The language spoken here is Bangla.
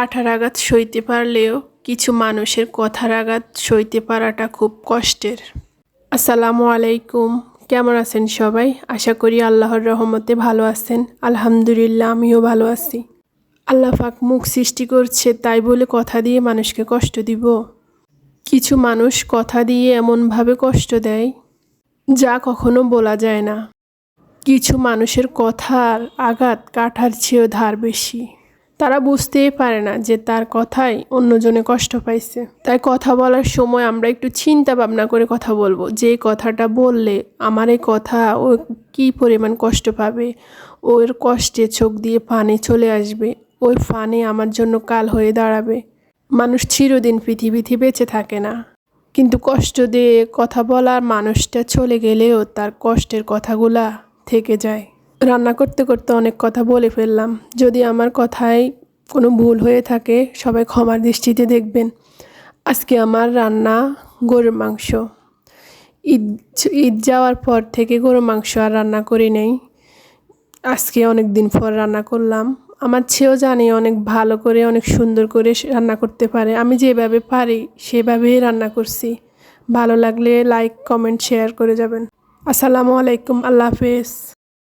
কাঁটার আঘাত সইতে পারলেও কিছু মানুষের কথার আঘাত সইতে পারাটা খুব কষ্টের। আসসালামু আলাইকুম, কেমন আছেন সবাই? আশা করি আল্লাহর রহমতে ভালো আছেন। আলহামদুলিল্লাহ, আমিও ভালো আছি। আল্লাহ পাক মুখ সৃষ্টি করছে তাই বলে কথা দিয়ে মানুষকে কষ্ট দিব? কিছু মানুষ কথা দিয়ে এমনভাবে কষ্ট দেয় যা কখনো বলা যায় না। কিছু মানুষের কথার আঘাত কাঁটার চেয়েও ধার বেশি। তারা বুঝতেই পারে না যে তার কথায় অন্যজনে কষ্ট পাইছে। তাই কথা বলার সময় আমরা একটু চিন্তা ভাবনা করে কথা বলবো, যে কথাটা বললে আমার এই কথা ও কী পরিমাণ কষ্ট পাবে, ওর কষ্টে চোখ দিয়ে পানি চলে আসবে, ওই পানি আমার জন্য কাল হয়ে দাঁড়াবে। মানুষ চিরদিন পৃথিবীতে বেঁচে থাকে না, কিন্তু কষ্ট দিয়ে কথা বলার মানুষটা চলে গেলেও তার কষ্টের কথাগুলা থেকে যায়। রান্না করতে করতে অনেক কথা বলে ফেললাম। যদি আমার কথায় কোনো ভুল হয়ে থাকে সবাই ক্ষমার দৃষ্টিতে দেখবেন। আজকে আমার রান্না গরুর মাংস। ঈদ যাওয়ার পর থেকে গরুর মাংস আর রান্না করি নাই। আজকে অনেক দিন পর রান্না করলাম। আমার ছেলেও জানি অনেক ভালো করে, অনেক সুন্দর করে রান্না করতে পারে। আমি যেভাবে পারি সেভাবেই রান্না করছি। ভালো লাগলে লাইক, কমেন্ট, শেয়ার করে যাবেন। আসসালামু আলাইকুম, আল্লাহ হাফেজ।